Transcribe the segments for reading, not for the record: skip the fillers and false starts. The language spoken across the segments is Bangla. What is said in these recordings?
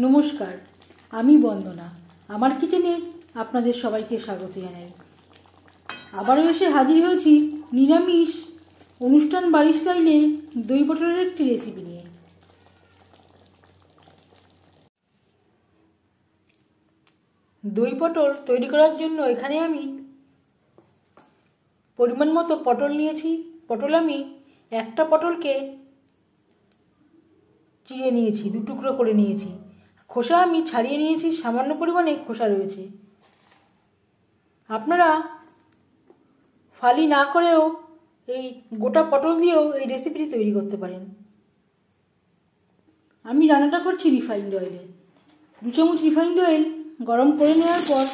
নমস্কার, আমি বন্দনা। আমার কিচেনে আপনাদের সবাইকে স্বাগত জানাই। আবারও এসে হাজির হয়েছি নিরামিষ অনুষ্ঠান বাড়ি স্টাইলে দই পটলের একটি রেসিপি নিয়ে। দই পটল তৈরি করার জন্য এখানে আমি পরিমাণ মতো পটল নিয়েছি। পটল আমি একটা পটলকে চিড়ে নিয়েছি, 2 টুকরো করে নিয়েছি। খোসা আমি ছাড়িয়ে নিয়েছি, সামান্য পরিমাণে খোসা রয়েছে। আপনারা ফালি না করেও এই গোটা পটল দিয়েও এই রেসিপিটি তৈরি করতে পারেন। আমি রান্নাটা করছি রিফাইন্ড অয়েলে। 2 চামচ রিফাইন্ড অয়েল গরম করে নেওয়ার পর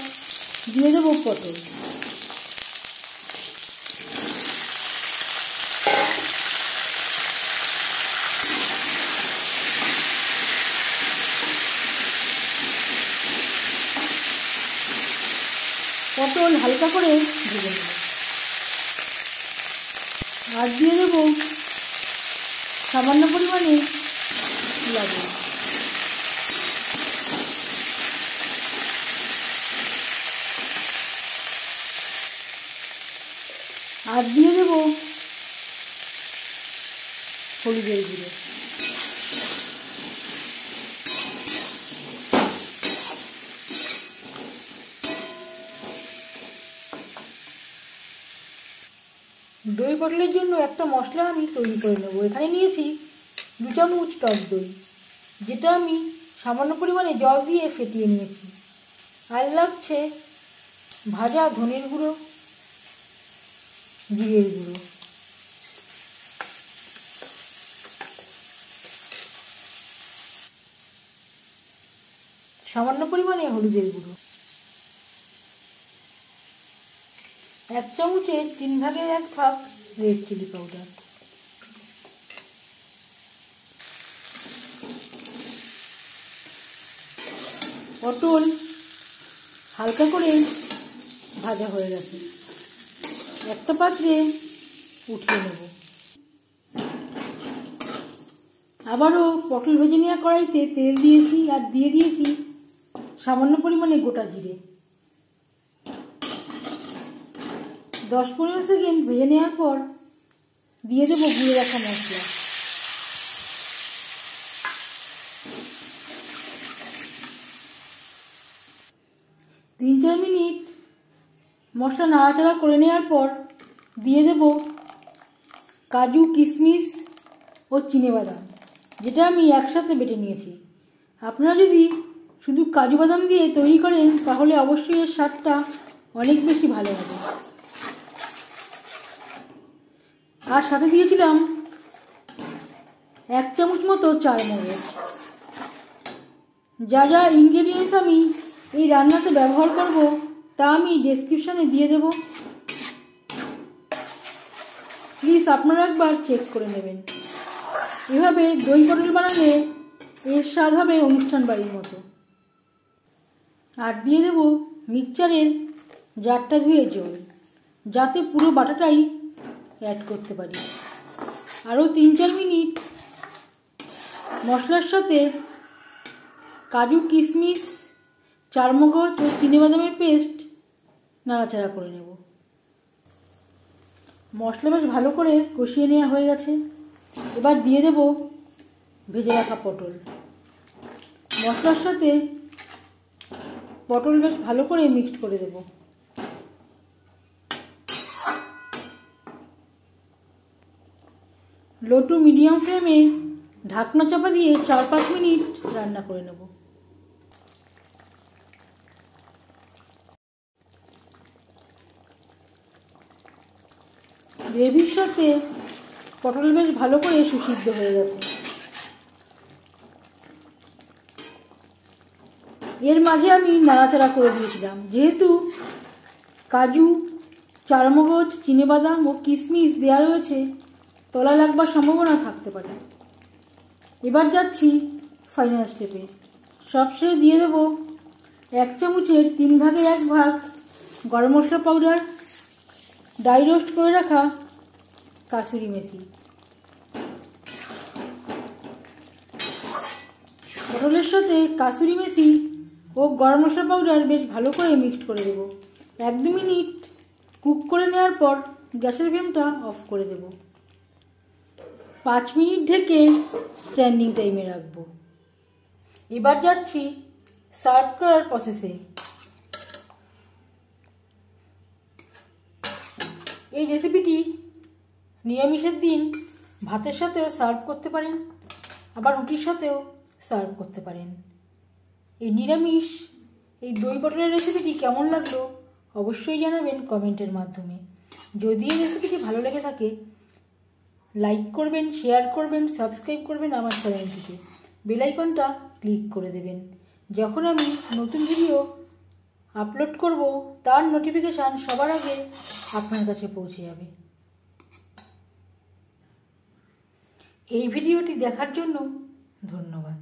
দিয়ে দেবো পটল। পটল হালকা করে ভেজে নেব। আর দিয়ে দেবো সামান্য পরিমাণে লবণ। আর দিয়ে দেবো হলুদের গুঁড়ো। দই পটলের জন্য একটা মশলা আমি তৈরি করে নেব। এখানে নিয়েছি 2 চামচ টক দই, যেটা আমি সামান্য পরিমাণে জল দিয়ে ফেটিয়ে নিয়েছি। আর লাগছে ভাজা ধনের গুঁড়ো, জিরের গুঁড়ো, সামান্য পরিমাণে হলুদের গুঁড়ো, 1 চামচের 3 ভাগের 1 ভাগ রেড চিলি পাউডার, পটল হালকা করে ভাজা হয়ে গেছে। একটা পাত্রে উঠিয়ে নেব। আবারও পটল ভেজে নেওয়া কড়াইতে তেল দিয়েছি আর দিয়ে দিয়েছি সামান্য পরিমাণে গোটা জিরে। 10-15 সেকেন্ড ভেজে নেওয়ার পর দিয়ে দেবো গুঁড়ো রাখা মশলা। তিন 4 মিনিট মশলা নাড়াচাড়া করে নেওয়ার পর দিয়ে দেব কাজু, কিশমিশ ও চিনেবাদাম, যেটা আমি একসাথে বেটে নিয়েছি। আপনারা যদি শুধু কাজু বাদাম দিয়ে তৈরি করেন তাহলে অবশ্যই এর স্বাদটা অনেক বেশি ভালো হবে। আর সাথে দিয়েছিলাম 1 চামচ মতো চারমগজ। যা যা ইনগ্রেডিয়েন্টস আমি এই রান্নাতে ব্যবহার করব তা আমি ডেসক্রিপশানে দিয়ে দেব। প্লিজ আপনারা একবার চেক করে নেবেন। এভাবে দই পটল বানালে এর স্বাদ হবে অনুষ্ঠান বাড়ির মতো। আর দিয়ে দেব মিক্সচারের জারটা ধুয়ে জল, যাতে পুরো বাটাটাই অ্যাড করতে পারি। আরও 3-4 মিনিট মশলার সাথে কাজু, কিশমিশ, চারমগজ ও চিনেবাদামের পেস্ট নাড়াচাড়া করে নেব। মশলা বেশ ভালো করে কষিয়ে নেওয়া হয়ে গেছে। এবার দিয়ে দেব ভেজে রাখা পটল। মশলার সাথে পটল বেশ ভালো করে মিক্সড করে দেব। লো টু মিডিয়াম ফ্লেমে ঢাকনা চাপা দিয়ে 4-5 মিনিট রান্না করে নেব। গ্রেভির সাথে পটল বেশ ভালো করে সুসিদ্ধ হয়ে গেছে। এর মাঝে আমি নাড়াচাড়া করে দিয়েছিলাম। যেহেতু কাজু, চারমগজ, চিনেবাদাম ও কিশমিশ দেওয়া রয়েছে, তলা লাগবার সম্ভাবনা থাকতে পারে। এবার যাচ্ছি ফাইনাল স্টেপে। সবশেষে দিয়ে দেবো 1 চামচের 3 ভাগের 1 ভাগ গরম মশলা পাউডার, ড্রাই রোস্ট করে রাখা কাসুরি মেথি। পটলের সাথে কাসুরি মেথি ও গরম মশলা পাউডার বেশ ভালো করে মিক্সড করে দেবো। 1-2 মিনিট কুক করে নেওয়ার পর গ্যাসের ফ্লেমটা অফ করে দেব। 5 মিনিট ঢেকে স্ট্যান্ডিং টাইমে রাখবো। এবার যাচ্ছি সার্ভ করার প্রসেসে। এই রেসিপিটি নিরামিষের দিন ভাতের সাথেও সার্ভ করতে পারেন, আবার রুটির সাথেও সার্ভ করতে পারেন। এই নিরামিষ এই দই পটলের রেসিপিটি কেমন লাগলো অবশ্যই জানাবেন কমেন্টের মাধ্যমে। যদি এই রেসিপিটি ভালো লেগে থাকে লাইক করবেন, শেয়ার করবেন, সাবস্ক্রাইব করবেন আমার চ্যানেলটিকে, বেল আইকনটা ক্লিক করে দেবেন। যখন আমি নতুন ভিডিও আপলোড করব তার নোটিফিকেশান সবার আগে আপনার কাছে পৌঁছে যাবে। এই ভিডিওটি দেখার জন্য ধন্যবাদ।